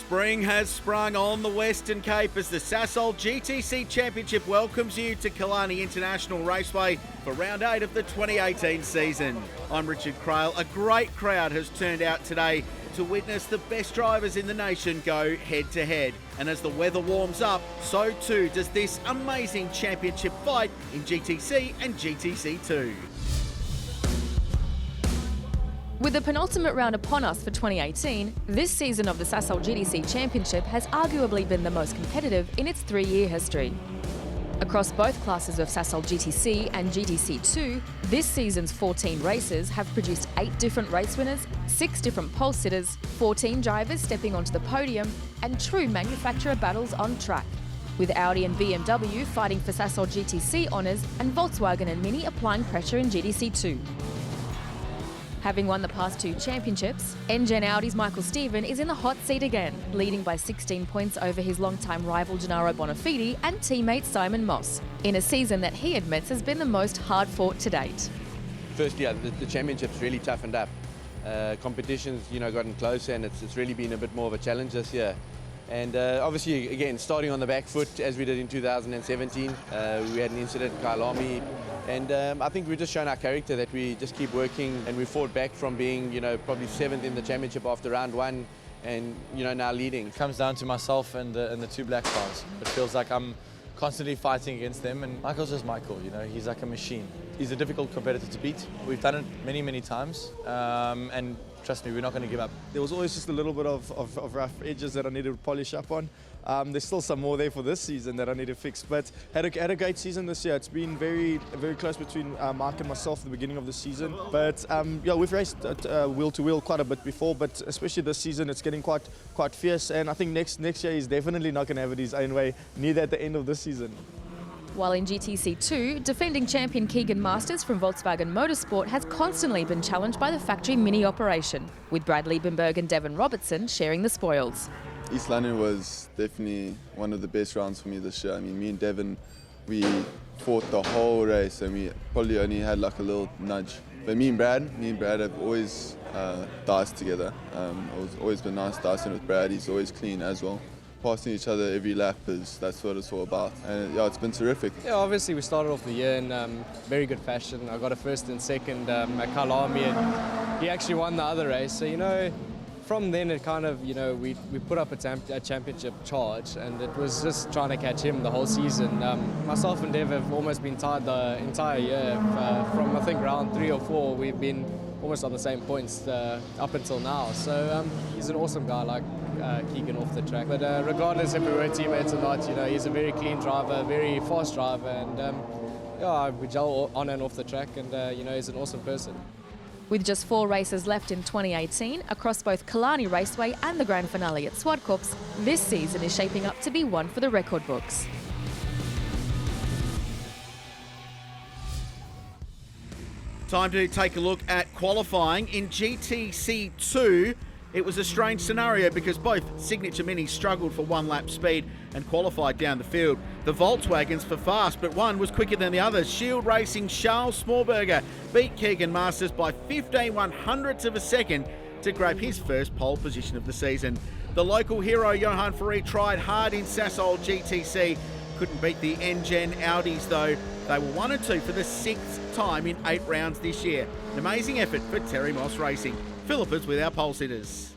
Spring has sprung on the Western Cape as the Sasol GTC Championship welcomes you to Killarney International Raceway for round 8 of the 2018 season. I'm Richard Crail. A great crowd has turned out today to witness the best drivers in the nation go head-to-head. And as the weather warms up, so too does this amazing championship fight in GTC and GTC2. With the penultimate round upon us for 2018, this season of the Sasol GTC Championship has arguably been the most competitive in its 3-year history. Across both classes of Sasol GTC and GTC2, this season's 14 races have produced 8 different race winners, 6 different pole sitters, 14 drivers stepping onto the podium, and true manufacturer battles on track, with Audi and BMW fighting for Sasol GTC honours and Volkswagen and Mini applying pressure in GTC2. Having won the past 2 championships, NGen Audi's Michael Stephen is in the hot seat again, leading by 16 points over his longtime rival Gennaro Bonafide and teammate Simon Moss, in a season that he admits has been the most hard-fought to date. Firstly, the championship's really toughened up. Competition's gotten closer, and it's really been a bit more of a challenge this year. And obviously, again, starting on the back foot as we did in 2017, we had an incident in Killarney. And I think we've just shown our character that we just keep working, and we fought back from being, probably 7th in the championship after round 1 and, now leading. It comes down to myself and the 2 black cars. It feels like I'm constantly fighting against them, and Michael's just Michael, he's like a machine. He's a difficult competitor to beat. We've done it many, many times, and trust me, we're not going to give up. There was always just a little bit of rough edges that I needed to polish up on. There's still some more there for this season that I need to fix, but had a great season this year. It's been very, very close between Mark and myself at the beginning of the season. But we've raced wheel to wheel quite a bit before, but especially this season, it's getting quite fierce. And I think next year he's definitely not going to have it his own way, neither at the end of this season. While in GTC2, defending champion Keegan Masters from Volkswagen Motorsport has constantly been challenged by the factory mini operation, with Brad Liebenberg and Devin Robinson sharing the spoils. East London was definitely one of the best rounds for me this year. I mean, me and Devin, we fought the whole race, and we probably only had like a little nudge. But me and Brad have always diced together. It's always been nice dicing with Brad. He's always clean as well. Passing each other every lap, that's what it's all about. And it's been terrific. Yeah, obviously we started off the year in very good fashion. I got a first and second at Killarney, and he actually won the other race. So, from then it kind of, we put up a championship charge, and it was just trying to catch him the whole season. Myself and Dev have almost been tied the entire year. From I think round 3 or 4, we've been almost on the same points up until now. So he's an awesome guy, like Keegan off the track. But regardless if we were teammates or not, he's a very clean driver, very fast driver, and we gel on and off the track, and he's an awesome person. With just 4 races left in 2018, across both Killarney Raceway and the grand finale at Swadkorps, this season is shaping up to be one for the record books. Time to take a look at qualifying in GTC2. It was a strange scenario because both signature minis struggled for 1 lap speed and qualified down the field. The Volkswagens for fast, but one was quicker than the others. Shield Racing Charles Smallberger beat Keegan Masters by 15/100ths of a second to grab his first pole position of the season. The local hero Johan Ferrari tried hard in Sasol GTC. Couldn't beat the NGen Audis though. They were 1 and 2 for the 6th time in 8 rounds this year. An amazing effort for Terry Moss Racing. Philippines with our pole sitters.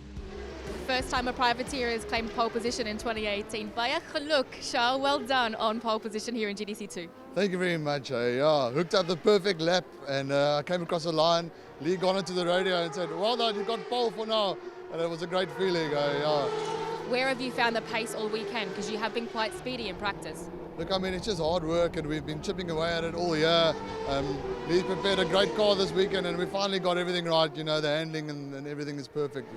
First time a privateer has claimed pole position in 2018. Baie geluk, Charles. Well done on pole position here in GTC2. Thank you very much. Hooked up the perfect lap, and I came across the line. Lee got onto the radio and said, "Well done, you got pole for now." And it was a great feeling. Where have you found the pace all weekend? Because you have been quite speedy in practice. Look, I mean, it's just hard work, and we've been chipping away at it all year. Lee's prepared a great car this weekend, and we finally got everything right. The handling and everything is perfect.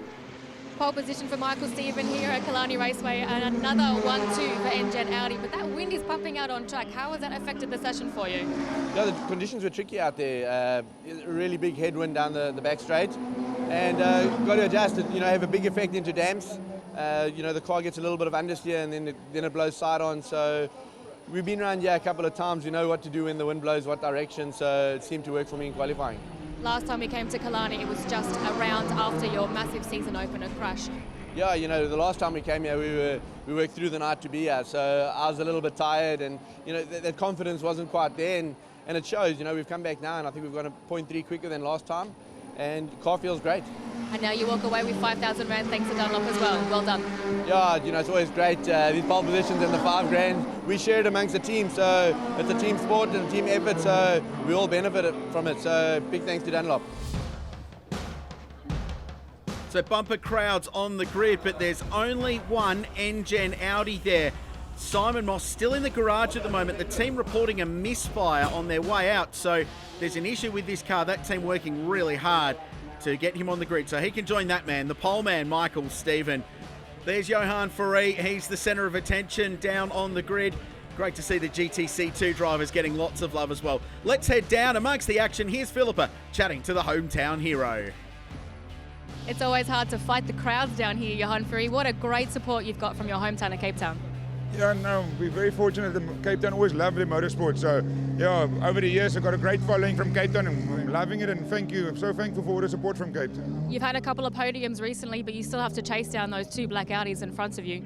Pole position for Michael Stephen here at Killarney Raceway, and another 1-2 for NGen Audi. But that wind is pumping out on track. How has that affected the session for you? Yeah, the conditions were tricky out there. A really big headwind down the back straight, and got to adjust it. Have a big effect into dams. The car gets a little bit of understeer, and then it blows side on. So we've been around here a couple of times. We know what to do when the wind blows, what direction. So it seemed to work for me in qualifying. Last time we came to Killarney, it was just a round after your massive season opener crash. Yeah, you know, the last time we came here, we worked through the night to be here, so I was a little bit tired, and you know, that confidence wasn't quite there, and it shows. You know, we've come back now, and I think we've gone a 0.3 quicker than last time, and the car feels great. And now you walk away with 5,000 Rand thanks to Dunlop as well. Well done. Yeah, you know, it's always great. These pole positions and the 5 grand, we share it amongst the team, so it's a team sport and a team effort, so we all benefit from it. So big thanks to Dunlop. So bumper crowds on the grid, but there's only one N-Gen Audi there. Simon Moss still in the garage at the moment. The team reporting a misfire on their way out, so there's an issue with this car. That team working really hard to get him on the grid so he can join that man, the pole man, Michael Stephen. There's Johan Ferree. He's the centre of attention down on the grid. Great to see the GTC2 drivers getting lots of love as well. Let's head down amongst the action. Here's Philippa chatting to the hometown hero. It's always hard to fight the crowds down here, Johan Ferree. What a great support you've got from your hometown of Cape Town. Yeah, no, we're very fortunate that Cape Town always loved the motorsport. So, yeah, over the years I've got a great following from Cape Town and I'm loving it, and thank you. I'm so thankful for all the support from Cape Town. You've had a couple of podiums recently, but you still have to chase down those 2 black Audis in front of you.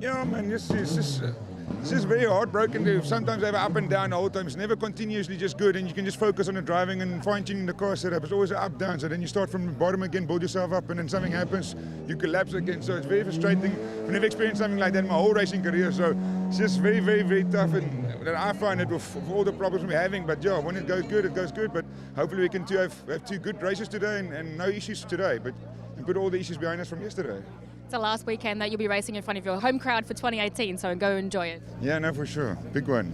Yeah, man, it's just very heartbroken to sometimes have an up and down the whole time. It's never continuously just good, and you can just focus on the driving and fine-tuning the car setup. It's always an up-down, so then you start from the bottom again, build yourself up, and then something happens, you collapse again. So it's very frustrating. I've never experienced something like that in my whole racing career, so it's just very, very, very tough, and I find it with all the problems we're having. But yeah, when it goes good, it goes good. But hopefully we can have 2 good races today and no issues today, and put all the issues behind us from yesterday. It's the last weekend that you'll be racing in front of your home crowd for 2018, so go enjoy it. Yeah, no, for sure. Big one.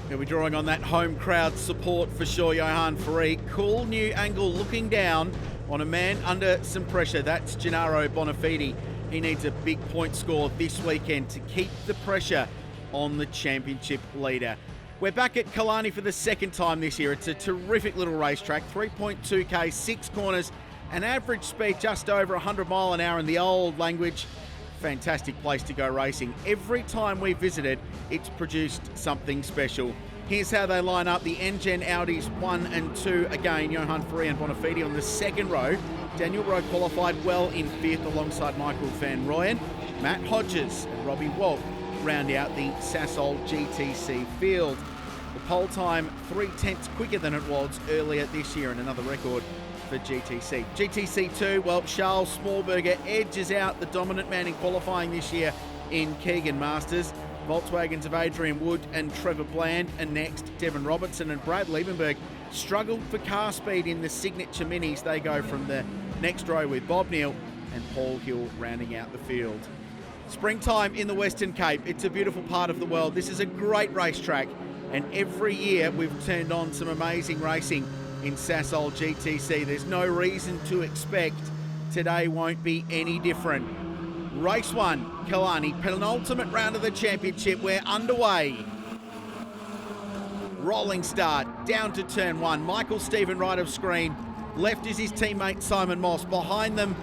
He'll be drawing on that home crowd support for sure, Johan Ferree. Cool new angle looking down on a man under some pressure. That's Gennaro Bonafide. He needs a big point score this weekend to keep the pressure on the championship leader. We're back at Killarney for the second time this year. It's a terrific little racetrack, 3.2k, 6 corners, an average speed just over 100 mile an hour in the old language. Fantastic place to go racing. Every time we visited, it's produced something special. Here's how they line up. The N-Gen Audis 1 and 2 again. Johan Ferree and Bonafide on the second row. Daniel Rowe qualified well in 5th alongside Michael Van Rooyen. Matt Hodges and Robbie Walk round out the Sasol GTC field. The pole time 3/10 quicker than it was earlier this year, and another record for GTC. GTC2, well, Charles Smallberger edges out the dominant man in qualifying this year in Keegan Masters. Volkswagens of Adrian Wood and Trevor Bland, and next Devin Robinson and Brad Liebenberg struggled for car speed in the signature minis. They go from the next row with Bob Neal and Paul Hill rounding out the field. Springtime in the Western Cape. It's a beautiful part of the world. This is a great racetrack, and every year we've turned on some amazing racing in Sasol GTC. There's no reason to expect today won't be any different. Race 1, Killarney, penultimate round of the championship. We're underway. Rolling start, down to turn 1. Michael Stephen right of screen. Left is his teammate Simon Moss. Behind them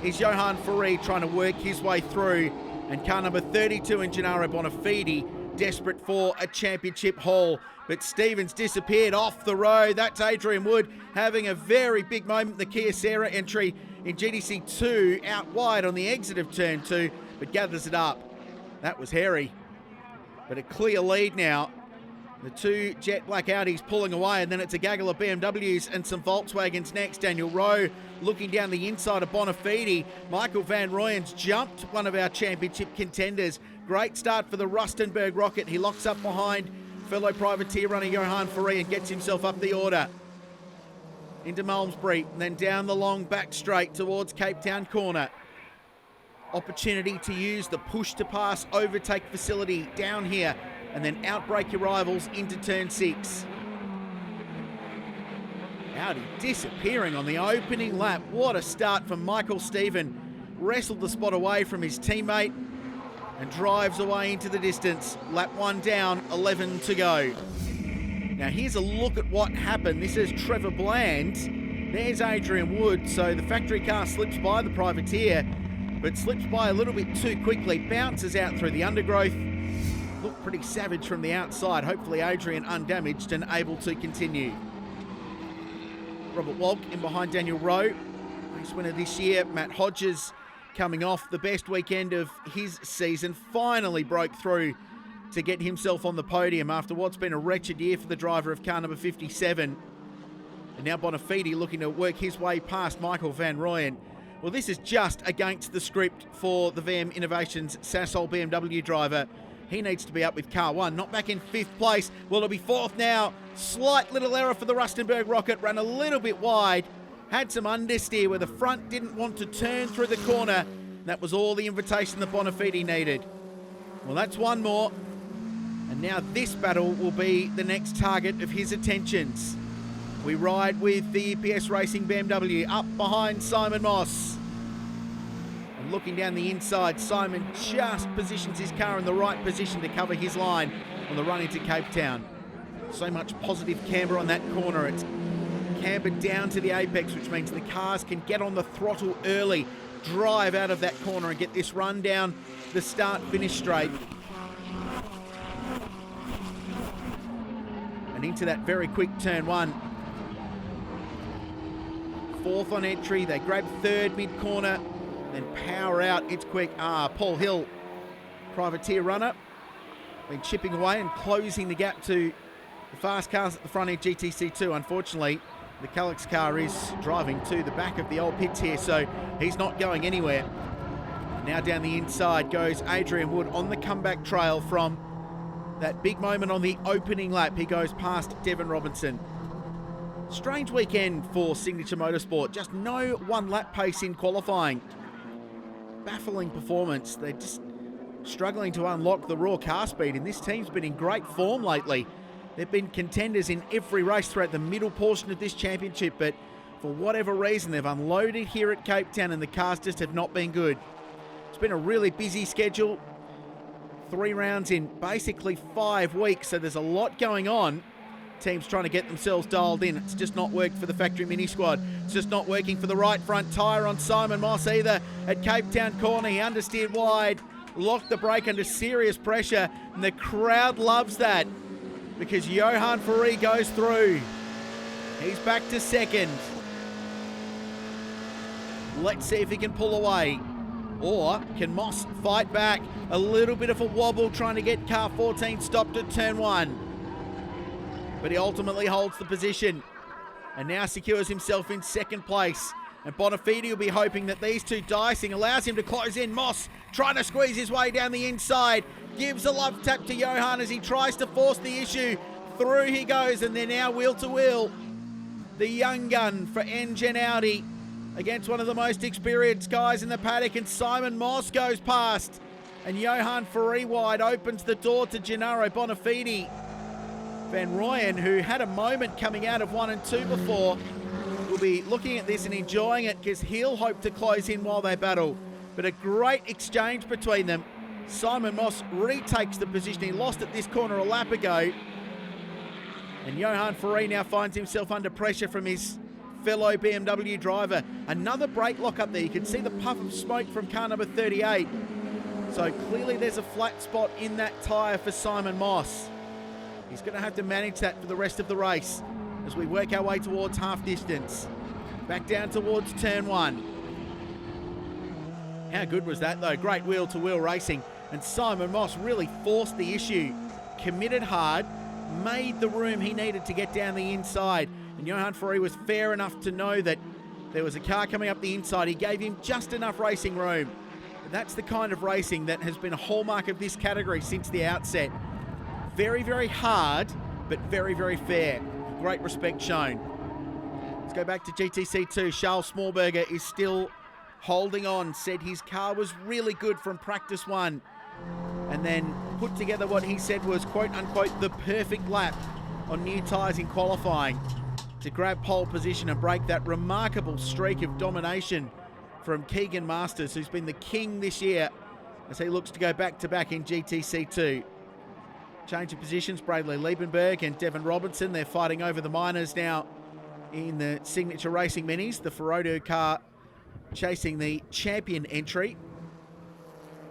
is Johan Ferree trying to work his way through. And car number 32 in Gennaro Bonafide, desperate for a championship haul. But Stevens disappeared off the road. That's Adrian Wood having a very big moment. The Kia Sierra entry in GTC2 out wide on the exit of turn 2, but gathers it up. That was hairy. But a clear lead now. The 2 jet black Audis pulling away, and then it's a gaggle of BMWs and some Volkswagens next. Daniel Rowe looking down the inside of Bonafide. Michael Van Rooyen's jumped one of our championship contenders. Great start for the Rustenburg Rocket. He locks up behind fellow privateer runner Johan Ferree and gets himself up the order. Into Malmesbury, and then down the long back straight towards Cape Town corner. Opportunity to use the push to pass overtake facility down here, and then outbrake your rivals into turn 6. Audi disappearing on the opening lap. What a start from Michael Stephen. Wrestled the spot away from his teammate and drives away into the distance. Lap 1 down, 11 to go. Now here's a look at what happened. This is Trevor Bland. There's Adrian Wood. So the factory car slips by the privateer, but slips by a little bit too quickly. Bounces out through the undergrowth. Looked pretty savage from the outside. Hopefully Adrian undamaged and able to continue. Robert Walk in behind Daniel Rowe. Race winner this year. Matt Hodges coming off the best weekend of his season, finally broke through to get himself on the podium after what's been a wretched year for the driver of car number 57. And now Bonafide looking to work his way past Michael Van Rooyen. Well, this is just against the script for the VM Innovations Sasol BMW driver. He needs to be up with car 1, not back in 5th place. Well, it'll be 4th now. Slight little error for the Rustenburg Rocket, ran a little bit wide. Had some understeer where the front didn't want to turn through the corner. That was all the invitation that Bonafide needed. Well, that's one more. And now this battle will be the next target of his attentions. We ride with the EPS Racing BMW up behind Simon Moss. And looking down the inside, Simon just positions his car in the right position to cover his line on the run into Cape Town. So much positive camber on that corner. It's cambered down to the apex, which means the cars can get on the throttle early, drive out of that corner and get this run down the start-finish straight. And into that very quick turn 1. 4th on entry, they grab 3rd mid-corner, then power out. It's quick. Paul Hill, privateer runner, been chipping away and closing the gap to the fast cars at the front end, GTC2. Unfortunately, the Calix car is driving to the back of the old pits here, so he's not going anywhere. Now down the inside goes Adrian Wood on the comeback trail from that big moment on the opening lap. He goes past Devin Robinson. Strange weekend for Signature Motorsport. Just no one-lap pace in qualifying. Baffling performance. They're just struggling to unlock the raw car speed, and this team's been in great form lately. They've been contenders in every race throughout the middle portion of this championship, but for whatever reason, they've unloaded here at Cape Town, and the cars just have not been good. It's been a really busy schedule. 3 rounds in basically 5 weeks, so there's a lot going on. Teams trying to get themselves dialed in. It's just not worked for the factory mini squad. It's just not working for the right front tyre on Simon Moss either. At Cape Town corner, he understeered wide, locked the brake under serious pressure, and the crowd loves that because Johan Ferrari goes through. He's back to 2nd. Let's see if he can pull away. Or can Moss fight back? A little bit of a wobble trying to get car 14 stopped at turn 1. But he ultimately holds the position and now secures himself in 2nd place. And Bonafide will be hoping that these two dicing allows him to close in. Moss trying to squeeze his way down the inside. Gives a love tap to Johan as he tries to force the issue. Through he goes, and they're now wheel to wheel. The young gun for Engine Audi against one of the most experienced guys in the paddock, and Simon Moss goes past. And Johan Ferrari wide opens the door to Gennaro Bonafide. Van Rooyen, who had a moment coming out of 1 and 2 before, will be looking at this and enjoying it because he'll hope to close in while they battle. But a great exchange between them. Simon Moss retakes the position he lost at this corner a lap ago. And Johan Ferrari now finds himself under pressure from his fellow BMW driver. Another brake lock up there. You can see the puff of smoke from car number 38. So clearly there's a flat spot in that tyre for Simon Moss. He's going to have to manage that for the rest of the race as we work our way towards half distance. Back down towards turn 1. How good was that though? Great wheel-to-wheel racing. And Simon Moss really forced the issue. Committed hard, made the room he needed to get down the inside. And Johan Ferrari was fair enough to know that there was a car coming up the inside. He gave him just enough racing room. That's the kind of racing that has been a hallmark of this category since the outset. Very, very hard, but very, very fair. Great respect shown. Let's go back to GTC2. Charles Smallberger is still holding on. Said his car was really good from practice 1. And then put together what he said was, quote unquote, the perfect lap on new tyres in qualifying to grab pole position and break that remarkable streak of domination from Keegan Masters, who's been the king this year as he looks to go back-to-back in GTC2. Change of positions, Bradley Liebenberg and Devin Robinson. They're fighting over the minors now in the Signature Racing Minis. The Ferodo car chasing the champion entry.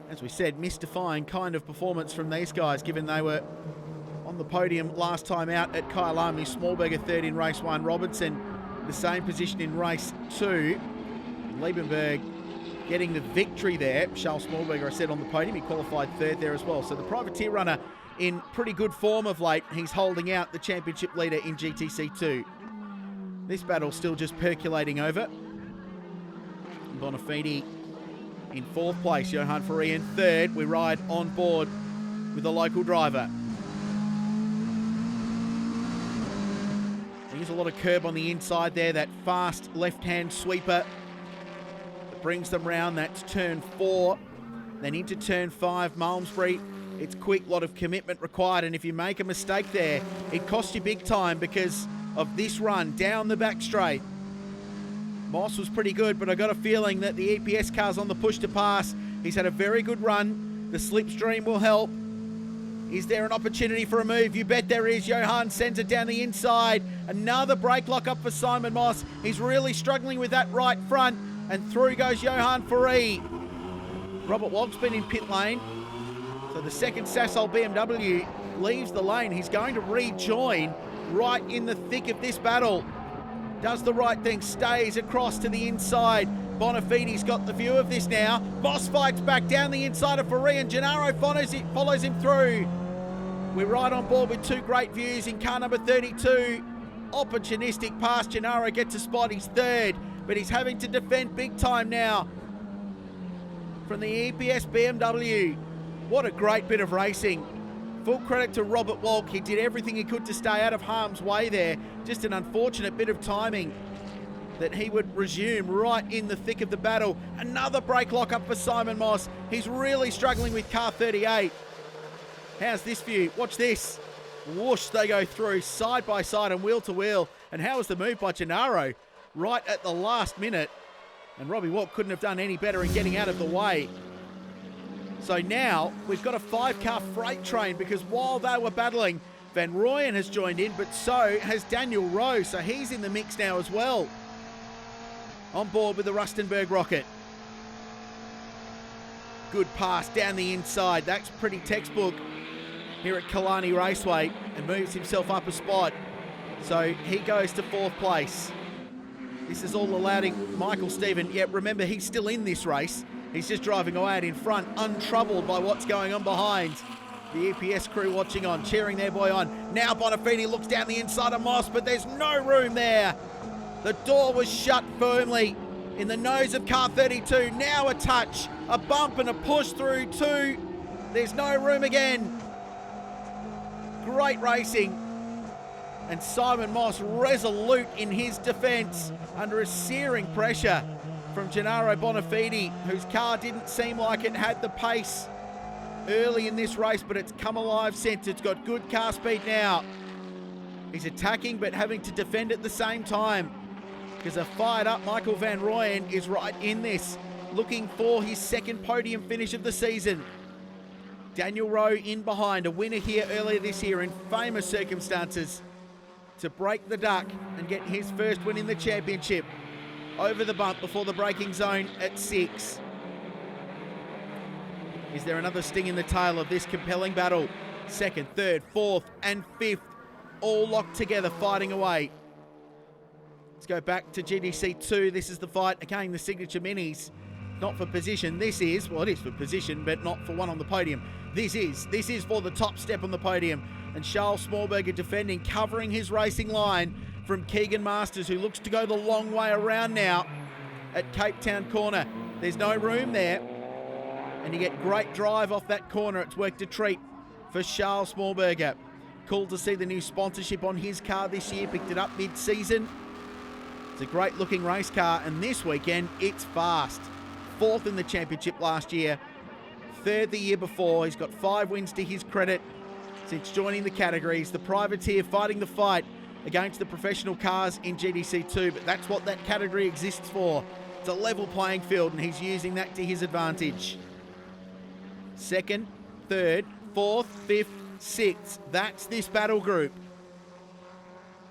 As we said, mystifying kind of performance from these guys, given they were on the podium last time out at Kyalami. Smallberger 3rd in race 1. Robinson the same position in race 2. Liebenberg getting the victory there. Charles Smallberger, I said, on the podium. He qualified third there as well. So the privateer runner in pretty good form of late. He's holding out the championship leader in GTC 2. This battle still just percolating over. Bonafini in fourth place. Johan Ferree in third. We ride on board with a local driver. There's a lot of curb on the inside there. That fast left-hand sweeper that brings them round. That's turn 4. Then into turn 5, Malmesbury. It's quick, lot of commitment required. And if you make a mistake there, it costs you big time because of this run down the back straight. Moss was pretty good, but I got a feeling that the EPS car's on the push to pass. He's had a very good run. The slipstream will help. Is there an opportunity for a move? You bet there is. Johan sends it down the inside. Another brake lock up for Simon Moss. He's really struggling with that right front. And through goes Johan Ferree. Robert Wogg's been in pit lane. So the second Sasol BMW leaves the lane. He's going to rejoin right in the thick of this battle. Does the right thing, stays across to the inside. Bonafini's got the view of this now. Moss fights back down the inside of Ferree, and Gennaro follows him through. We're right on board with two great views in car number 32. Opportunistic pass. Gennaro gets a spot. He's third, but he's having to defend big time now from the EPS BMW. What a great bit of racing. Full credit to Robert Walk. He did everything he could to stay out of harm's way there. Just an unfortunate bit of timing that he would resume right in the thick of the battle. Another brake lock up for Simon Moss. He's really struggling with car 38. How's this view? Watch this. Whoosh, they go through side by side and wheel to wheel. And how was the move by Gennaro right at the last minute? And Robbie Walk couldn't have done any better in getting out of the way. So now we've got a 5-car freight train because while they were battling, Van Rooyen has joined in, but so has Daniel Rowe. So he's in the mix now as well. On board with the Rustenburg Rocket. Good pass down the inside. That's pretty textbook here at Killarney Raceway and moves himself up a spot. So he goes to 4th place. This is all allowing Michael Stephen. Yeah, remember, he's still in this race. He's just driving away out in front, untroubled by what's going on behind. The EPS crew watching on, cheering their boy on. Now Bonafini looks down the inside of Moss, but there's no room there. The door was shut firmly in the nose of car 32. Now a touch, a bump and a push through 2. There's no room again. Great racing. And Simon Moss resolute in his defence under a searing pressure from Gennaro Bonafini, whose car didn't seem like it had the pace early in this race, but it's come alive since. It's got good car speed now. He's attacking but having to defend at the same time because a fired up Michael Van Rooyen is right in this, looking for his second podium finish of the season. Daniel Rowe in behind, a winner here earlier this year in famous circumstances to break the duck and get his first win in the championship. Over the bump before the braking zone at 6. Is there another sting in the tail of this compelling battle? 2nd, 3rd, 4th and 5th all locked together fighting away. Let's go back to GTC 2. This is the fight again, the signature minis. Not for position. This is, well, it is for position, but not for one on the podium. This is for the top step on the podium. And Charles Smallberger defending, covering his racing line from Keegan Masters, who looks to go the long way around now at Cape Town corner. There's no room there. And you get great drive off that corner. It's worked a treat for Charles Smallberger. Cool to see the new sponsorship on his car this year. Picked it up mid-season. It's a great looking race car, and this weekend it's fast. 4th in the championship last year, 3rd the year before. He's got 5 wins to his credit since joining the categories. The privateer fighting the fight against the professional cars in GTC 2, but that's what that category exists for. It's a level playing field, and he's using that to his advantage. 2nd, 3rd, 4th, 5th, 6th. That's this battle group.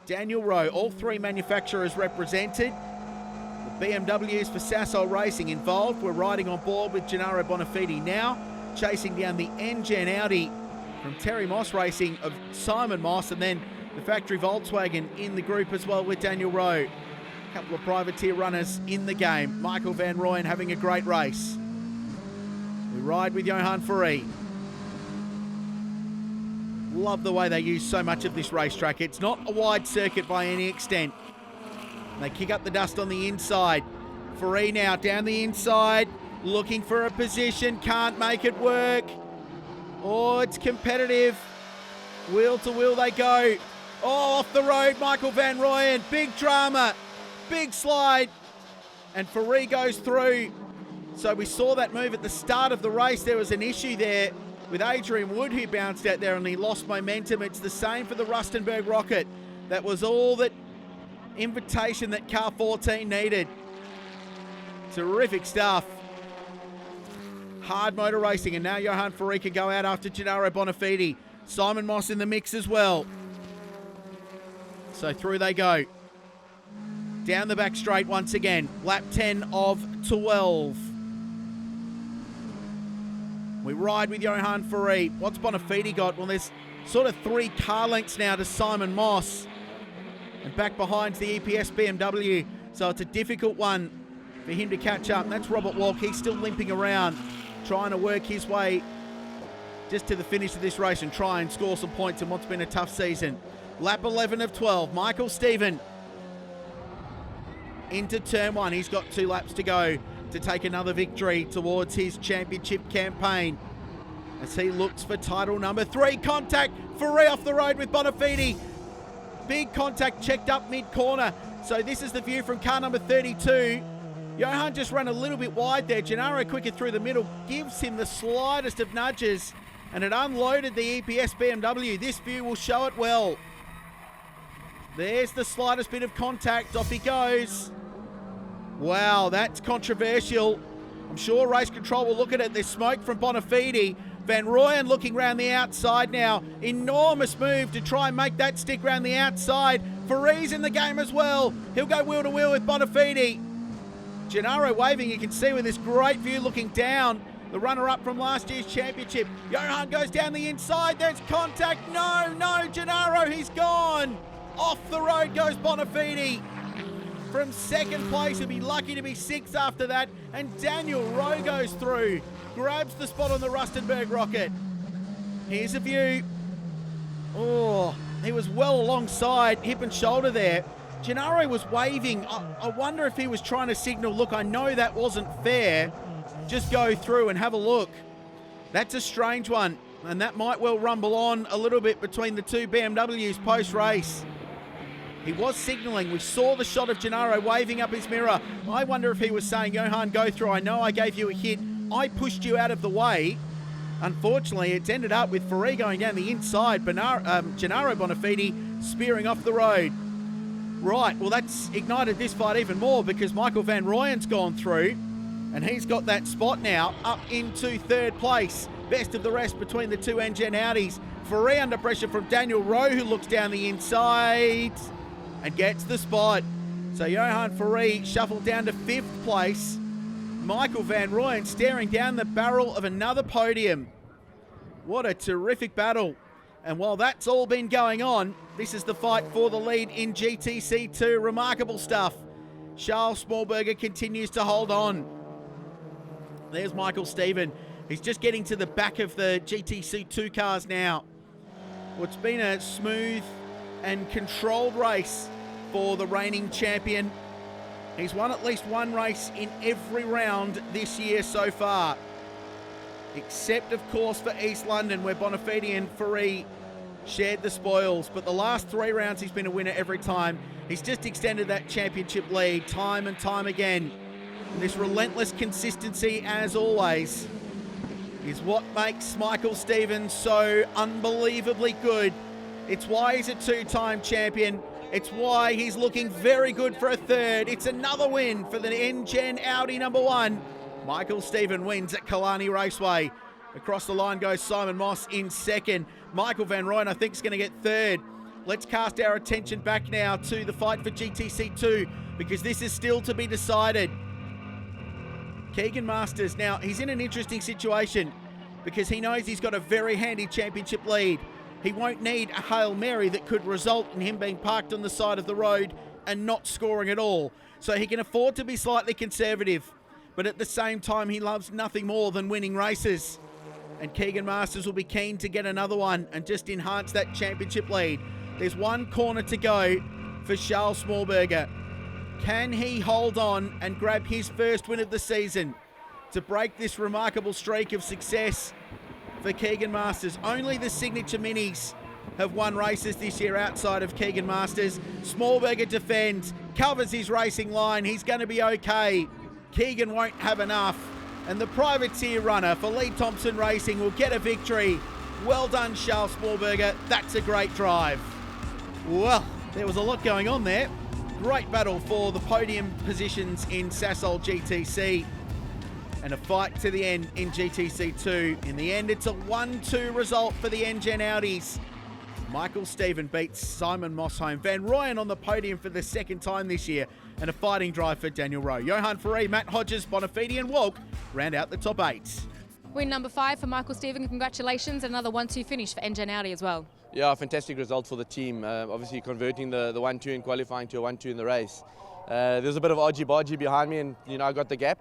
Daniel Rowe, all 3 manufacturers represented. The BMWs for Sasol Racing involved. We're riding on board with Gennaro Bonafini now, chasing down the N-Gen Audi from Terry Moss Racing of Simon Moss, and then the factory Volkswagen in the group as well with Daniel Rowe. couple of privateer runners in the game. Michael Van Rooyen having a great race. We ride with Johan Fourie. Love the way they use so much of this racetrack. It's not a wide circuit by any extent. They kick up the dust on the inside. Fourie now down the inside, looking for a position, can't make it work. Oh, it's competitive. Wheel to wheel they go. Oh, off the road, Michael Van Rooyen. Big drama, big slide. And Fourie goes through. So we saw that move at the start of the race. There was an issue there with Adrian Wood, who bounced out there and he lost momentum. It's the same for the Rustenburg Rocket. That was all that invitation that car 14 needed. Terrific stuff. Hard motor racing, and now Johan Fourie can go out after Gennaro Bonafide. Simon Moss in the mix as well. So through they go. Down the back straight once again. Lap 10 of 12. We ride with Johan Fourie. What's Bonafide got? Well, there's sort of 3 car lengths now to Simon Moss. And back behind the EPS BMW. So it's a difficult one for him to catch up. And that's Robert Walk. He's still limping around, trying to work his way just to the finish of this race and try and score some points in what's been a tough season. Lap 11 of 12. Michael Stephen into turn 1. He's got 2 laps to go to take another victory towards his championship campaign as he looks for title number 3. Contact. Fourie off the road with Bonafide. Big contact checked up mid-corner. So this is the view from car number 32. Johan just ran a little bit wide there. Gennaro quicker through the middle, gives him the slightest of nudges, and it unloaded the EPS BMW. This view will show it well. There's the slightest bit of contact. Off he goes. Wow, that's controversial. I'm sure race control will look at it. There's smoke from Bonafide. Van Rooyen looking round the outside now. Enormous move to try and make that stick round the outside. Fourie's in the game as well. He'll go wheel to wheel with Bonafide. Gennaro waving, you can see with this great view looking down. The runner-up from last year's championship. Johan goes down the inside. There's contact. No, Gennaro, he's gone. Off the road goes Bonafide. From second place, he'll be lucky to be 6th after that. And Daniel Rowe goes through. Grabs the spot on the Rustenburg Rocket. Here's a view. Oh, he was well alongside, hip and shoulder there. Gennaro was waving. I wonder if he was trying to signal, look, I know that wasn't fair. Just go through and have a look. That's a strange one. And that might well rumble on a little bit between the 2 BMWs post-race. He was signalling. We saw the shot of Gennaro waving up his mirror. I wonder if he was saying, Johan, go through. I know I gave you a hit. I pushed you out of the way. Unfortunately, it's ended up with Fourie going down the inside. Gennaro Bonafide spearing off the road. Right, well, that's ignited this fight even more because Michael Van Rooyen's gone through and he's got that spot now up into 3rd place. Best of the rest between the 2 Engen Audis. Fourie under pressure from Daniel Rowe, who looks down the inside and gets the spot. So Johan Fourie shuffled down to 5th place. Michael Van Rooyen staring down the barrel of another podium. What a terrific battle. And while that's all been going on, this is the fight for the lead in GTC 2. Remarkable stuff. Charles Smallberger continues to hold on. There's Michael Stephen. He's just getting to the back of the GTC 2 cars now. Well, it's been a smooth and controlled race for the reigning champion. He's won at least 1 race in every round this year so far. Except, of course, for East London, where Bonafide and Fourie shared the spoils. But the last 3 rounds, he's been a winner every time. He's just extended that championship lead time and time again. And this relentless consistency, as always, is what makes Michael Stephen so unbelievably good. It's why he's a 2-time champion. It's why he's looking very good for a 3rd. It's another win for the Engen Audi number 1. Michael Stephen wins at Killarney Raceway. Across the line goes Simon Moss in 2nd. Michael Van Rooyen, I think, is going to get 3rd. Let's cast our attention back now to the fight for GTC 2 because this is still to be decided. Keegan Masters, now he's in an interesting situation because he knows he's got a very handy championship lead. He won't need a Hail Mary that could result in him being parked on the side of the road and not scoring at all. So he can afford to be slightly conservative. But at the same time, he loves nothing more than winning races. And Keegan Masters will be keen to get another one and just enhance that championship lead. There's one corner to go for Charles Smallberger. Can he hold on and grab his first win of the season to break this remarkable streak of success for Keegan Masters? Only the Signature Minis have won races this year outside of Keegan Masters. Smallberger defends, covers his racing line. He's going to be okay. Keegan won't have enough. And the privateer runner for Lee Thompson Racing will get a victory. Well done, Charles Smallberger. That's a great drive. Well, there was a lot going on there. Great battle for the podium positions in Sasol GTC. And a fight to the end in GTC 2. In the end, it's a 1-2 result for the Engen Audis. Michael Stephen beats Simon Mossholm. Van Rooyen on the podium for the second time this year. And a fighting drive for Daniel Rowe. Johan Ferree, Matt Hodges, Bonafide and Walk round out the top 8. Win number 5 for Michael Stephen. Congratulations. Another 1-2 finish for Engen Audi as well. Yeah, fantastic result for the team. Obviously converting the 1-2 in qualifying to a 1-2 in the race. There's a bit of argy-bargy behind me and, I got the gap.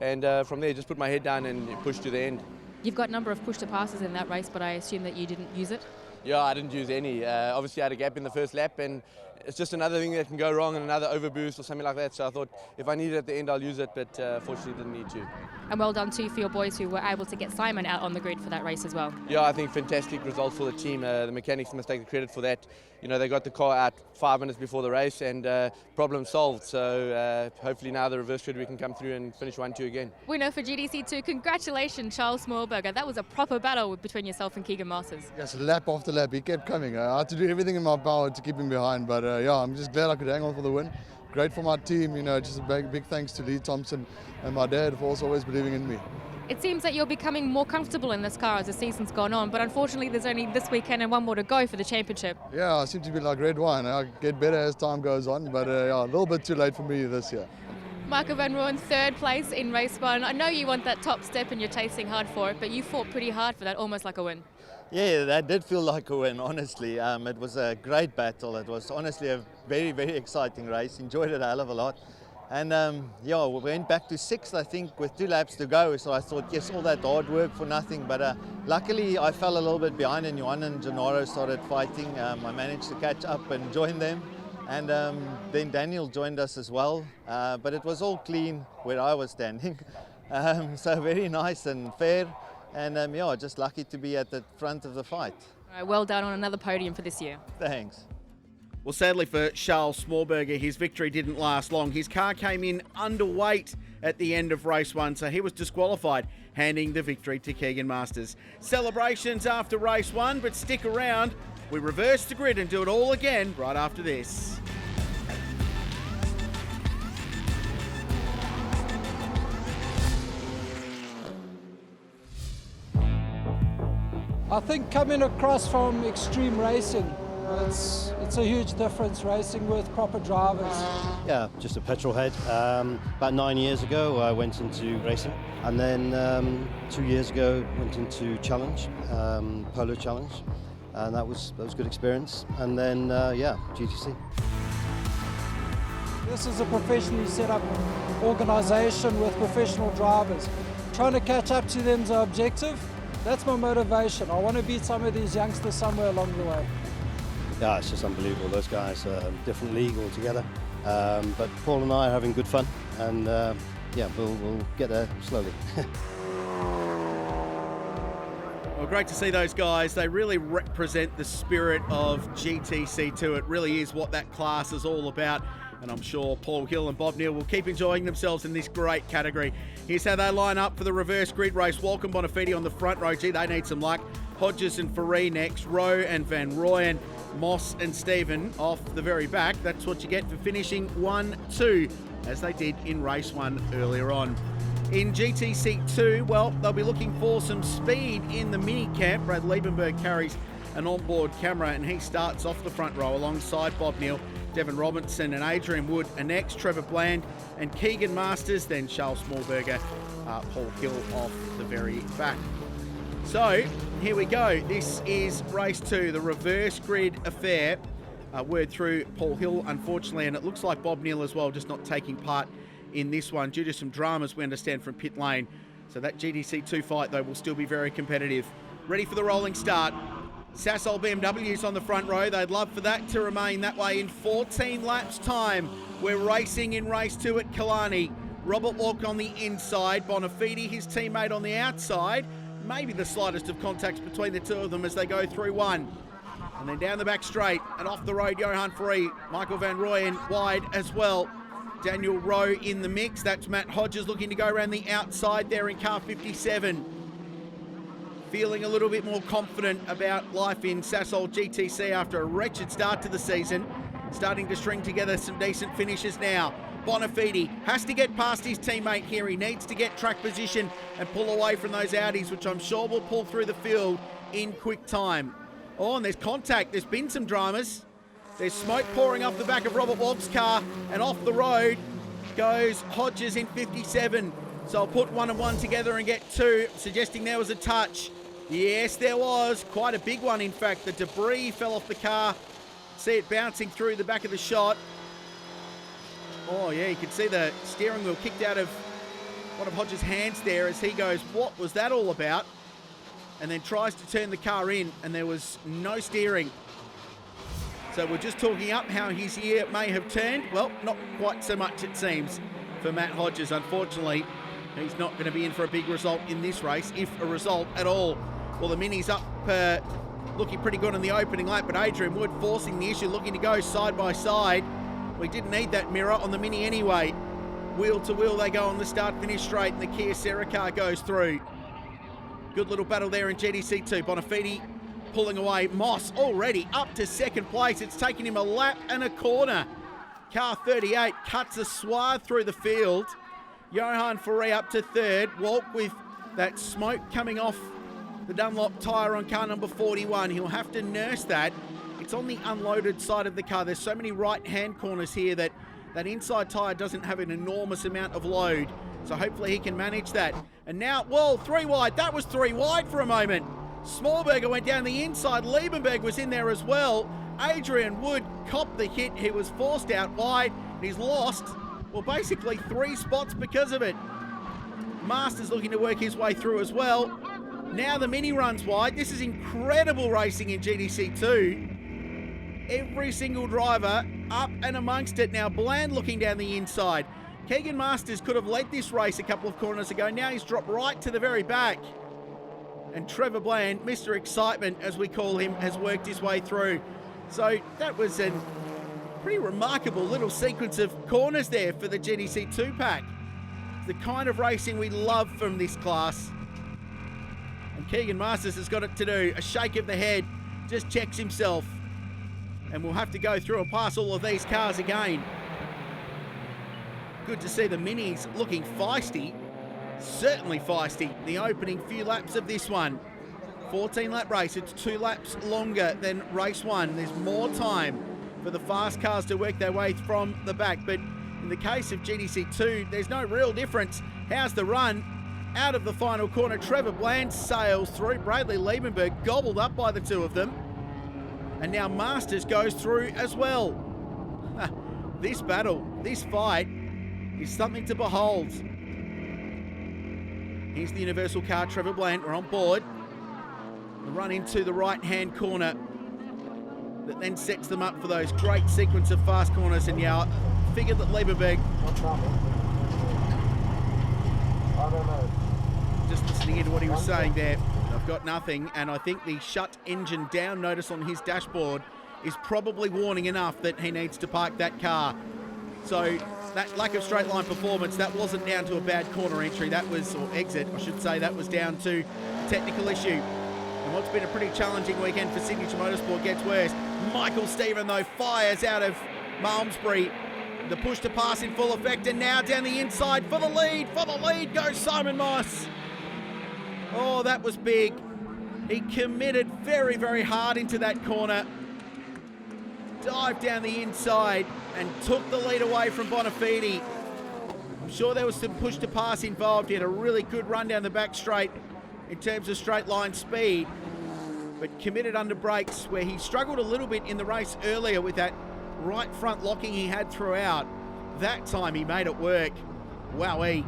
And from there, just put my head down and push to the end. You've got a number of push-to-passes in that race, but I assume that you didn't use it? Yeah, I didn't use any. Obviously, I had a gap in the first lap, and it's just another thing that can go wrong and another overboost or something like that. So I thought if I need it at the end, I'll use it, but fortunately didn't need to. And well done too for your boys who were able to get Simon out on the grid for that race as well. Yeah, I think fantastic result for the team. The mechanics must take the credit for that. They got the car out 5 minutes before the race and problem solved. So hopefully now the reverse grid we can come through and finish 1-2 again. Winner for GTC 2. Congratulations, Charles Smallberger. That was a proper battle between yourself and Keegan Masters. Yes, lap after lap, he kept coming. I had to do everything in my power to keep him behind, but I'm just glad I could hang on for the win. Great for my team, just a big thanks to Lee Thompson and my dad for also always believing in me. It seems that you're becoming more comfortable in this car as the season's gone on, but unfortunately there's only this weekend and one more to go for the championship. Yeah, I seem to be like red wine. I get better as time goes on, but a little bit too late for me this year. Michael Van Rooyen, 3rd place in race 1. I know you want that top step and you're chasing hard for it, but you fought pretty hard for that, almost like a win. Yeah, that did feel like a win, honestly. It was a great battle. It was honestly a very, very exciting race. Enjoyed it a hell of a lot. And we went back to 6th, I think, with 2 laps to go. So I thought, yes, all that hard work for nothing. But luckily, I fell a little bit behind, and Johan and Gennaro started fighting. I managed to catch up and join them. And then Daniel joined us as well. But it was all clean where I was standing. So very nice and fair. And just lucky to be at the front of the fight. All right, well done on another podium for this year. Thanks. Well, sadly for Charles Smallberger, his victory didn't last long. His car came in underweight at the end of race 1, so he was disqualified, handing the victory to Keegan Masters. Celebrations after race 1, but stick around. We reverse the grid and do it all again right after this. I think coming across from extreme racing, it's a huge difference racing with proper drivers. Yeah, just a petrol head. About 9 years ago I went into racing, and then 2 years ago went into challenge, polo challenge, and that was a good experience. And then GTC. This is a professionally set up organisation with professional drivers. Trying to catch up to them is the objective. That's my motivation. I want to beat some of these youngsters somewhere along the way. Yeah, it's just unbelievable. Those guys are a different league altogether. But Paul and I are having good fun, and we'll get there slowly. Well, great to see those guys. They really represent the spirit of GTC2. It really is what that class is all about. And I'm sure Paul Hill and Bob Neal will keep enjoying themselves in this great category. Here's how they line up for the reverse grid race. Walcom Bonafide on the front row. Gee, they need some luck. Hodges and Ferree next. Rowe and Van Rooyen. Moss and Stephen off the very back. That's what you get for finishing 1-2, as they did in race 1 earlier on. In GTC 2, well, they'll be looking for some speed in the mini camp. Brad Liebenberg carries an onboard camera, and he starts off the front row alongside Bob Neal. Devin Robinson and Adrian Wood are next, Trevor Bland and Keegan Masters, then Charles Smallberger, Paul Hill off the very back. So, here we go. This is race 2, the reverse grid affair. word through Paul Hill, unfortunately, and it looks like Bob Neal as well, just not taking part in this one due to some dramas, we understand, from pit lane. So that GTC 2 fight, though, will still be very competitive. Ready for the rolling start. Sasol BMW's on the front row. They'd love for that to remain that way in 14 laps' time. We're racing in race 2 at Killarney. Robert Walk on the inside, Bonafide, his teammate, on the outside. Maybe the slightest of contacts between the two of them as they go through one. And then down the back straight and off the road, Johan Free, Michael Van Rooyen wide as well. Daniel Rowe in the mix. That's Matt Hodges looking to go around the outside there in car 57. Feeling a little bit more confident about life in Sasol GTC after a wretched start to the season. Starting to string together some decent finishes now. Bonafide has to get past his teammate here. He needs to get track position and pull away from those Audis, which I'm sure will pull through the field in quick time. Oh, and there's contact. There's been some dramas. There's smoke pouring off the back of Robert Walk's car, and off the road goes Hodges in 57. So I'll put 1 and 1 together and get 2, suggesting there was a touch. Yes, there was. Quite a big one, in fact. The debris fell off the car. See it bouncing through the back of the shot. Oh, yeah, you can see the steering wheel kicked out of one of Hodges' hands there as he goes, what was that all about? And then tries to turn the car in, and there was no steering. So we're just talking up how his year may have turned. Well, not quite so much, it seems, for Matt Hodges. Unfortunately, he's not going to be in for a big result in this race, if a result at all. Well, the Mini's up looking pretty good in the opening lap, but Adrian Wood forcing the issue, looking to go side by side. We didn't need that mirror on the Mini anyway. Wheel to wheel they go on the start-finish straight, and the Kia Serra car goes through. Good little battle there in GTC 2. Bonafide pulling away. Moss already up to second place. It's taken him a lap and a corner. Car 38 cuts a swath through the field. Johan Faree up to third. Walk with that smoke coming off the Dunlop tyre on car number 41. He'll have to nurse that. It's on the unloaded side of the car. There's so many right-hand corners here that inside tyre doesn't have an enormous amount of load. So hopefully he can manage that. And now, well, 3 wide. That was 3 wide for a moment. Smallberger went down the inside. Liebenberg was in there as well. Adrian Wood copped the hit. He was forced out wide. He's lost, well, basically 3 spots because of it. Masters looking to work his way through as well. Now the Mini runs wide. This is incredible racing in GTC 2. Every single driver up and amongst it. Now Bland looking down the inside. Keegan Masters could have led this race a couple of corners ago. Now he's dropped right to the very back. And Trevor Bland, Mr. Excitement, as we call him, has worked his way through. So that was a pretty remarkable little sequence of corners there for the GTC 2 pack. It's the kind of racing we love from this class. And Keegan Masters has got it to do. A shake of the head, just checks himself. And we'll have to go through and pass all of these cars again. Good to see the Minis looking feisty. Certainly feisty. The opening few laps of this one. 14-lap race. It's 2 laps longer than race 1. There's more time for the fast cars to work their way from the back. But in the case of GTC 2, there's no real difference. How's the run? Out of the final corner, Trevor Bland sails through. Bradley Liebenberg gobbled up by the two of them. And now Masters goes through as well. This battle, this fight, is something to behold. Here's the Universal car, Trevor Bland. We're on board. The run into the right-hand corner that then sets them up for those great sequence of fast corners. And yeah, I figured that Liebenberg... I don't know. Just listening into what he was saying there, I've got nothing. And I think the shut engine down notice on his dashboard is probably warning enough that he needs to park that car. So that lack of straight line performance, that wasn't down to a bad corner entry. That was, or exit, I should say, that was down to technical issue. And what's been a pretty challenging weekend for Signature Motorsport gets worse. Michael Stephen, though, fires out of Malmesbury. The push to pass in full effect, and now down the inside for the lead. For the lead goes Simon Moss. Oh, that was big. He committed very, very hard into that corner. Dived down the inside and took the lead away from Bonafide. I'm sure there was some push to pass involved. He had a really good run down the back straight in terms of straight line speed. but committed under brakes where he struggled a little bit in the race earlier with that right front locking he had throughout. That time he made it work. Wowee.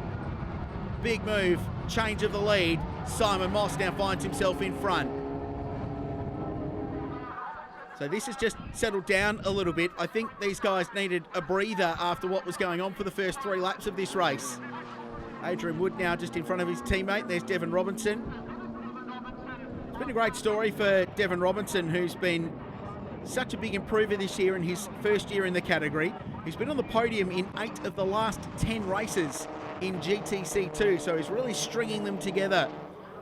Big move, change of the lead. Simon Moss now finds himself in front. So this has just settled down a little bit. I think these guys needed a breather after what was going on for the first 3 laps of this race. Adrian Wood now just in front of his teammate. There's Devin Robinson. It's been a great story for Devin Robinson, who's been such a big improver this year in his first year in the category. He's been on the podium in 8 of the last 10 races in GTC2, so he's really stringing them together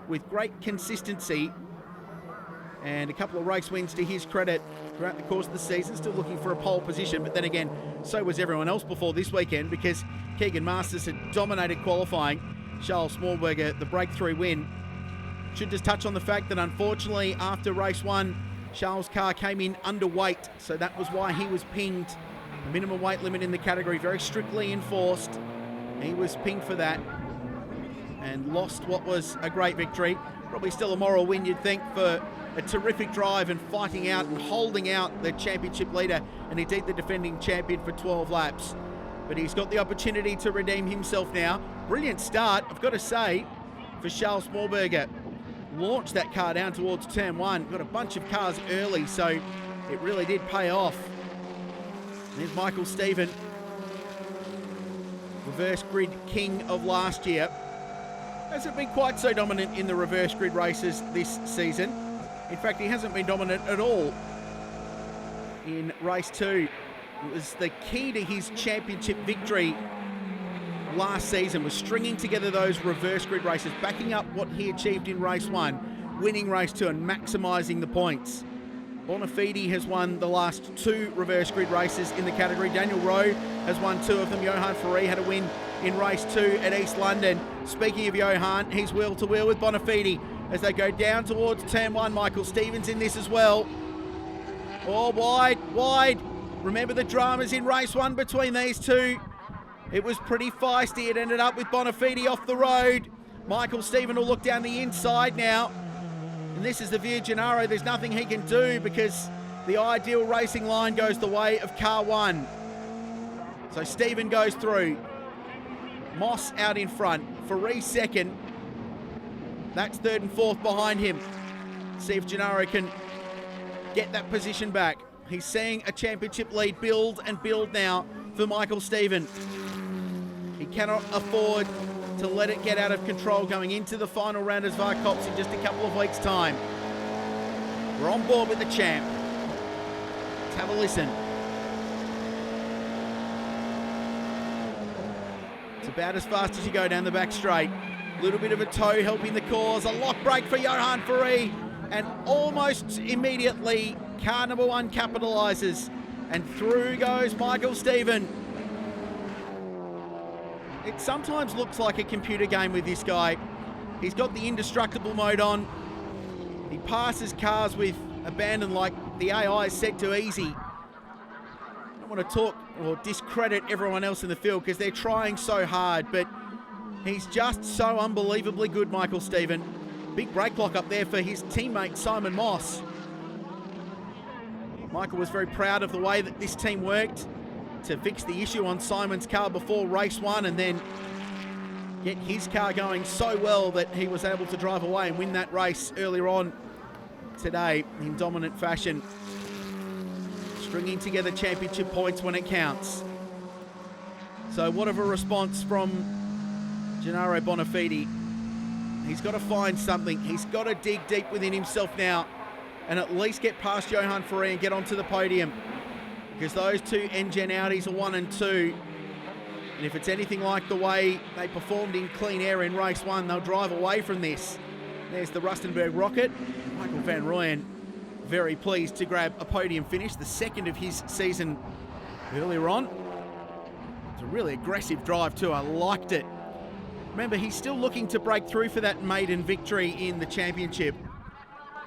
with great consistency. And a couple of race wins to his credit throughout the course of the season. Still looking for a pole position, but then again, so was everyone else before this weekend, because Keegan Masters had dominated qualifying. Charles Smallberger, the breakthrough win. Should just touch on the fact that unfortunately after race 1, Charles' car came in underweight, so that was why he was pinged. The minimum weight limit in the category very strictly enforced. He was pinged for that and lost what was a great victory. Probably still a moral win, you'd think, for a terrific drive and fighting out and holding out the championship leader and indeed the defending champion for 12 laps. But he's got the opportunity to redeem himself now. Brilliant start, I've got to say, for Charles Smallberger. Launched that car down towards turn 1. Got a bunch of cars early, so it really did pay off. There's Michael Stephen, reverse grid king of last year. Hasn't been quite so dominant in the reverse grid races this season. In fact, he hasn't been dominant at all in race 2. It was the key to his championship victory last season, was stringing together those reverse grid races, backing up what he achieved in race 1, winning race 2 and maximising the points. Bonafide has won the last 2 reverse grid races in the category. Daniel Rowe has won 2 of them. Johan Ferree had a win in race 2 at East London. Speaking of Johan, he's wheel to wheel with Bonafide as they go down towards turn 1. Michael Stevens in this as well. Oh, wide. Remember the dramas in race 1 between these two. It was pretty feisty. It ended up with Bonafide off the road. Michael Stephen will look down the inside now. And this is the view, Gennaro. There's nothing he can do because the ideal racing line goes the way of car 1. So Stephen goes through. Moss out in front. Ferree second. That's 3rd and 4th behind him. See if Gennaro can get that position back. He's seeing a championship lead build and build now for Michael Stephen. He cannot afford to let it get out of control going into the final round as Varcops in just a couple of weeks' time. We're on board with the champ. Let's have a listen. It's about as fast as you go down the back straight. A little bit of a toe helping the cause. A lock break for Johan Ferree. And almost immediately, car number 1 capitalises. And through goes Michael Stephen. It sometimes looks like a computer game with this guy. He's got the indestructible mode on. He passes cars with abandon like the AI is set to easy. I don't want to talk or discredit everyone else in the field because they're trying so hard, but he's just so unbelievably good, Michael Stephen. Big brake lock up there for his teammate Simon Moss. Michael was very proud of the way that this team worked to fix the issue on Simon's car before race 1 and then get his car going so well that he was able to drive away and win that race earlier on today in dominant fashion. Stringing together championship points when it counts. So what of a response from Gennaro Bonafide. He's got to find something. He's got to dig deep within himself now and at least get past Johan Ferree and get onto the podium. Because those 2 Engen Audis are 1 and 2. And if it's anything like the way they performed in clean air in race 1, they'll drive away from this. There's the Rustenburg Rocket. Michael van Rooyen very pleased to grab a podium finish, the 2nd of his season earlier on. It's a really aggressive drive too, I liked it. Remember, he's still looking to break through for that maiden victory in the championship.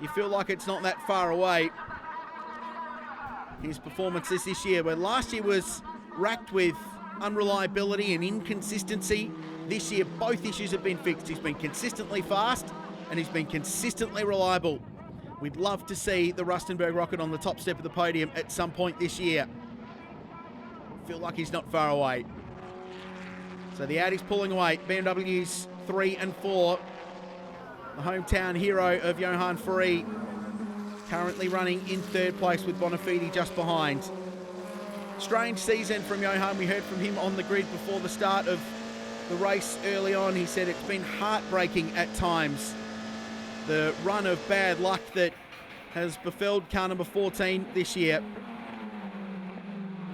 You feel like it's not that far away. His performances this year, where last year was racked with unreliability and inconsistency. This year, both issues have been fixed. He's been consistently fast and he's been consistently reliable. We'd love to see the Rustenburg Rocket on the top step of the podium at some point this year. Feel like he's not far away. So the Audi's pulling away. BMW's 3 and 4. The hometown hero of Johan Faree currently running in third place with Bonafide just behind. Strange season from Johan. We heard from him on the grid before the start of the race early on. He said it's been heartbreaking at times. The run of bad luck that has befelled car number 14 this year.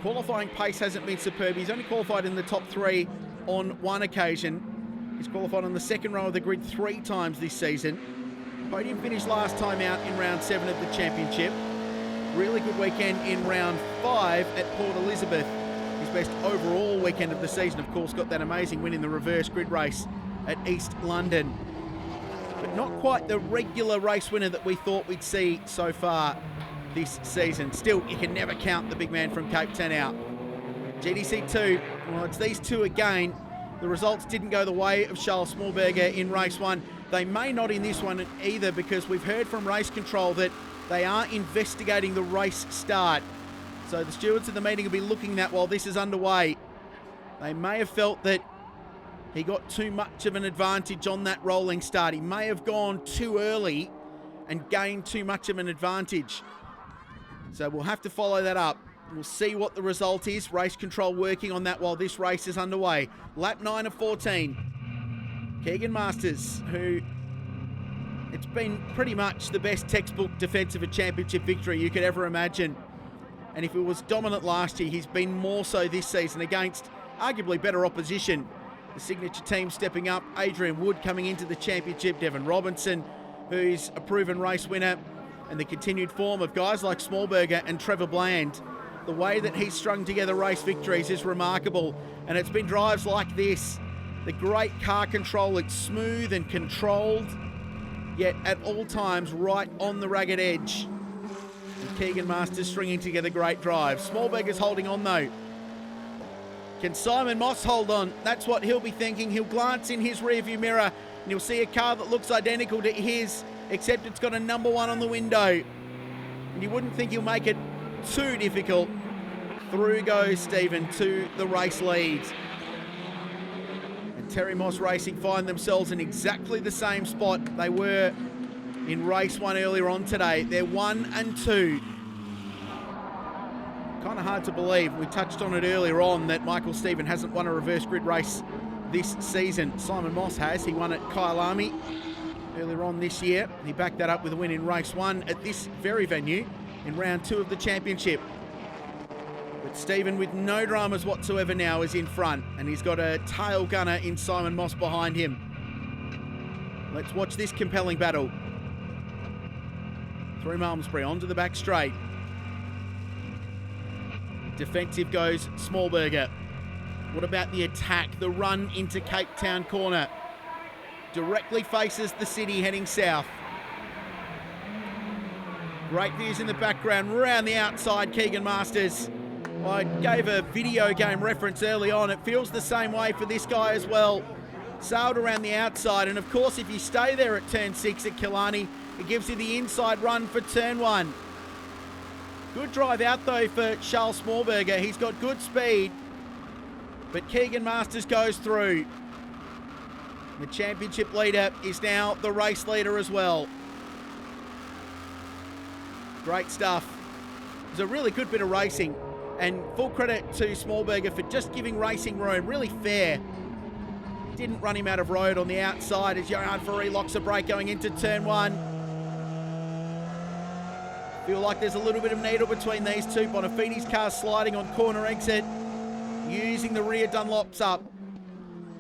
Qualifying pace hasn't been superb. He's only qualified in the top 3 on one occasion. He's qualified on the second row of the grid 3 times this season. Podium finish last time out in round 7 of the championship. Really good weekend in round 5 at Port Elizabeth. His best overall weekend of the season, of course, got that amazing win in the reverse grid race at East London. But not quite the regular race winner that we thought we'd see so far this season. Still, you can never count the big man from Cape Town out. GTC 2, well, it's these two again. The results didn't go the way of Charles Smallberger in race 1. They may not in this one either, because we've heard from race control that they are investigating the race start. So the stewards of the meeting will be looking at while this is underway. They may have felt that he got too much of an advantage on that rolling start. He may have gone too early and gained too much of an advantage. So we'll have to follow that up. We'll see what the result is. Race control working on that while this race is underway. Lap 9 of 14. Keegan Masters, who it's been pretty much the best textbook defence of a championship victory you could ever imagine. And if it was dominant last year, he's been more so this season against arguably better opposition. The signature team stepping up. Adrian Wood coming into the championship. Devin Robinson, who's a proven race winner. And the continued form of guys like Smallberger and Trevor Bland. The way that he's strung together race victories is remarkable. And it's been drives like this. The great car control, it's smooth and controlled, yet at all times right on the ragged edge. And Keegan Masters stringing together great drives. Smallberger's holding on though. Can Simon Moss hold on? That's what he'll be thinking. He'll glance in his rearview mirror and he'll see a car that looks identical to his, except it's got a number 1 on the window. And you wouldn't think he'll make it too difficult. Through goes Stephen to the race lead. And Terry Moss Racing find themselves in exactly the same spot they were in race 1 earlier on today. They're 1 and 2. Kind of hard to believe. We touched on it earlier on that Michael Stephen hasn't won a reverse grid race this season. Simon Moss has. He won at Killarney earlier on this year. He backed that up with a win in race 1 at this very venue in round 2 of the championship. But Stephen, with no dramas whatsoever now, is in front, and he's got a tail gunner in Simon Moss behind him. Let's watch this compelling battle. Through Malmesbury, onto the back straight. Defensive goes Smallberger. What about the attack? The run into Cape Town corner. Directly faces the city heading south. Great views in the background. Round the outside, Keegan Masters. I gave a video game reference early on. It feels the same way for this guy as well. Sailed around the outside, and of course if you stay there at turn 6 at Killarney, it gives you the inside run for turn 1. Good drive out though for Charles Smallberger. He's got good speed, but Keegan Masters goes through. The championship leader is now the race leader as well. Great stuff. It was a really good bit of racing, and full credit to Smallberger for just giving racing room. Really fair. Didn't run him out of road on the outside as Johan Faree locks a brake going into turn 1. Feel like there's a little bit of needle between these two. Bonafide's car sliding on corner exit, using the rear Dunlops up.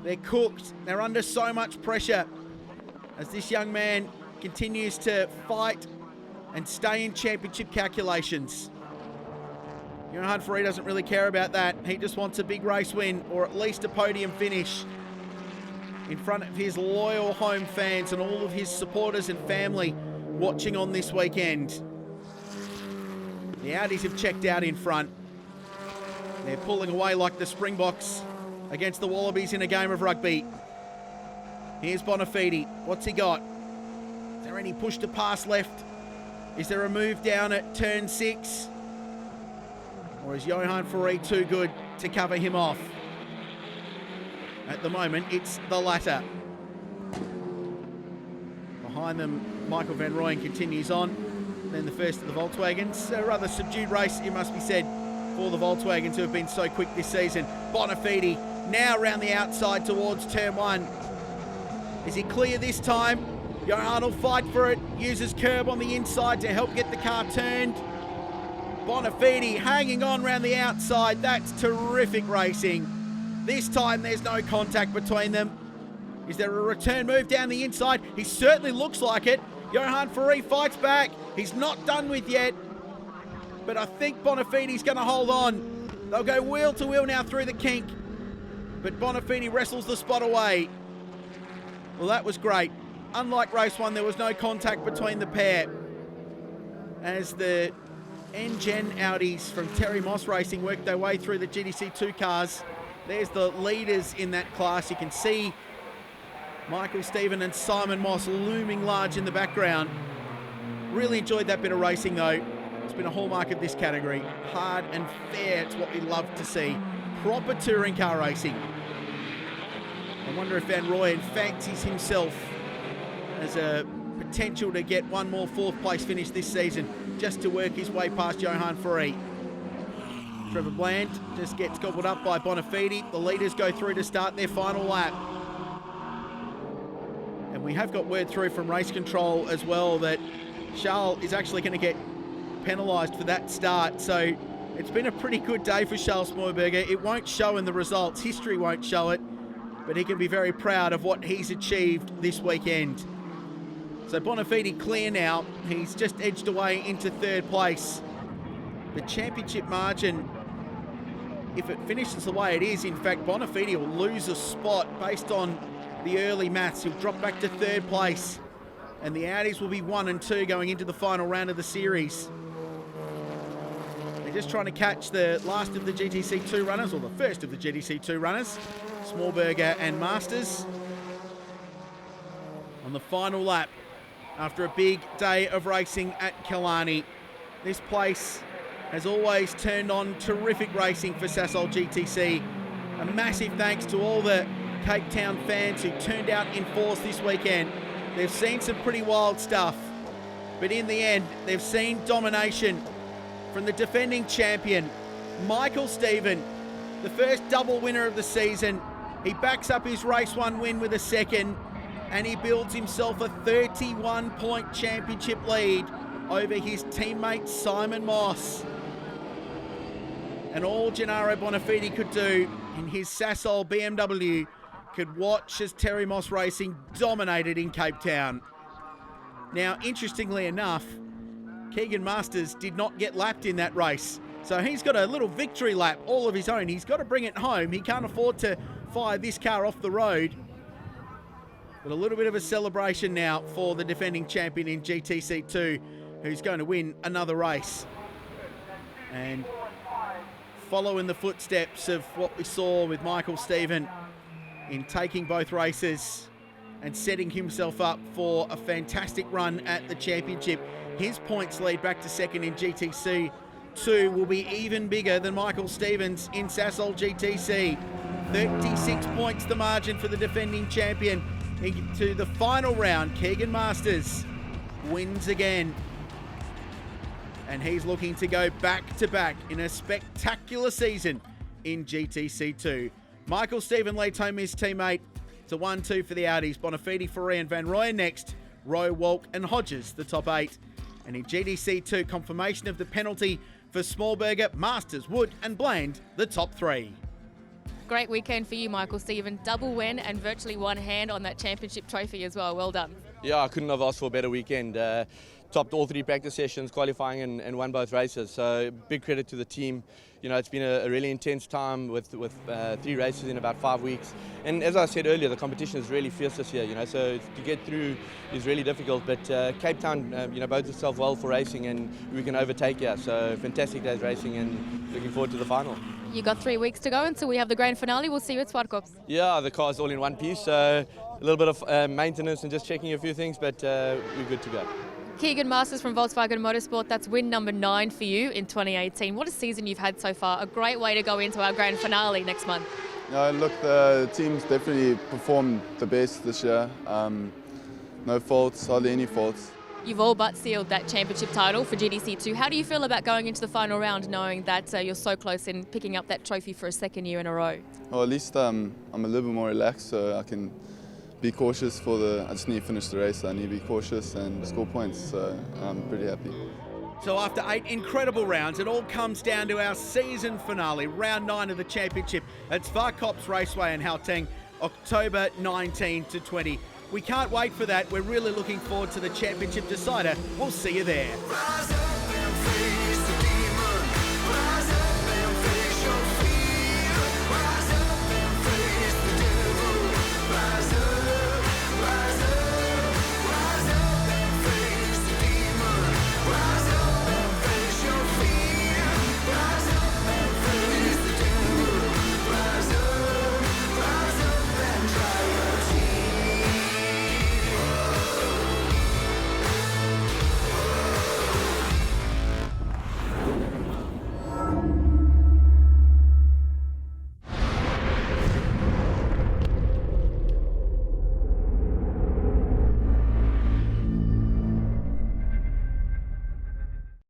They're cooked. They're under so much pressure as this young man continues to fight and stay in championship calculations. Johan Faree doesn't really care about that. He just wants a big race win, or at least a podium finish in front of his loyal home fans and all of his supporters and family watching on this weekend. The Audis have checked out in front. They're pulling away like the Springboks against the Wallabies in a game of rugby. Here's Bonafide. What's he got? Is there any push to pass left? Is there a move down at turn 6? Or is Johan Ferrari too good to cover him off? At the moment, it's the latter. Behind them, Michael Van Rooyen continues on. Then the first of the Volkswagens. A rather subdued race, it must be said, for the Volkswagens who have been so quick this season. Bonafide now around the outside towards turn 1. Is he clear this time? Johan will fight for it. Uses curb on the inside to help get the car turned. Bonafide hanging on around the outside. That's terrific racing. This time there's no contact between them. Is there a return move down the inside? He certainly looks like it. Johan Ferrari fights back. He's not done with yet. But I think Bonafide's going to hold on. They'll go wheel to wheel now through the kink. But Bonafide wrestles the spot away. Well, that was great. Unlike race 1, there was no contact between the pair. As the N-Gen Audis from Terry Moss Racing worked their way through the GTC2 cars. There's the leaders in that class. You can see Michael Stephen and Simon Moss looming large in the background. Really enjoyed that bit of racing though. It's been a hallmark of this category. Hard and fair, it's what we love to see. Proper touring car racing. I wonder if Van Rooyen fancies himself as a potential to get one more 4th place finish this season, just to work his way past Johan Ferrari. Trevor Bland just gets gobbled up by Bonafide. The leaders go through to start their final lap. And we have got word through from race control as well that Charles is actually going to get penalised for that start. So it's been a pretty good day for Charles Smooiberger. It won't show in the results. History won't show it. But he can be very proud of what he's achieved this weekend. So Bonafide clear now. He's just edged away into 3rd place. The championship margin, if it finishes the way it is, in fact, Bonafide will lose a spot based on the early maths. He'll drop back to 3rd place. And the Audis will be 1 and 2 going into the final round of the series. They're just trying to catch the last of the GTC2 runners, or the first of the GTC2 runners, Smallberger and Masters, on the final lap after a big day of racing at Killarney. This place has always turned on terrific racing for Sasol GTC. A massive thanks to all the Cape Town fans who turned out in force this weekend. They've seen some pretty wild stuff, but in the end, they've seen domination from the defending champion, Michael Stephen, the first double winner of the season. He backs up his race 1 win with a 2nd, and he builds himself a 31-point championship lead over his teammate Simon Moss. And all Gennaro Bonafide could do in his Sasol BMW could watch as Terry Moss Racing dominated in Cape Town. Now, interestingly enough, Keegan Masters did not get lapped in that race. So he's got a little victory lap all of his own. He's got to bring it home. He can't afford to fire this car off the road. But a little bit of a celebration now for the defending champion in GTC2, who's going to win another race. And follow in the footsteps of what we saw with Michael Stephen in taking both races and setting himself up for a fantastic run at the championship. His points lead back to 2nd in GTC2 will be even bigger than Michael Stevens in Sasol GTC. 36 points the margin for the defending champion. Into the final round, Keegan Masters wins again. And he's looking to go back-to-back in a spectacular season in GTC2. Michael Stephen leads home his teammate to 1-2 for the Audis. Bonafide, Ferrari and Van Rooyen next. Rowe, Walk and Hodges, the top 8. And in GTC2, confirmation of the penalty for Smallberger, Masters, Wood and Bland, the top 3. Great weekend for you, Michael Stephen. Double win and virtually one hand on that championship trophy as well. Well done. Yeah, I couldn't have asked for a better weekend. Topped all 3 practice sessions, qualifying and won both races. So big credit to the team. You know, it's been a really intense time with 3 races in about 5 weeks. And as I said earlier, the competition is really fierce this year, you know, so to get through is really difficult. But Cape Town, bodes itself well for racing and we can overtake here. So fantastic days racing and looking forward to the final. You got 3 weeks to go until we have the grand finale. We'll see you at Swartkops. Yeah, the car's all in one piece, so a little bit of maintenance and just checking a few things, but we're good to go. Keegan Masters from Volkswagen Motorsport, that's win number 9 for you in 2018. What a season you've had so far. A great way to go into our grand finale next month. Look, the team's definitely performed the best this year. No faults, hardly any faults. You've all but sealed that championship title for GTC2. How do you feel about going into the final round knowing that you're so close in picking up that trophy for a second year in a row? Well, at least I'm a little bit more relaxed, so I can be cautious I just need to finish the race. I need to be cautious and score points, so I'm pretty happy. So after 8 incredible rounds, it all comes down to our season finale, round 9 of the championship at Svarkops Raceway in Gauteng, October 19 to 20. We can't wait for that. We're really looking forward to the championship decider. We'll see you there.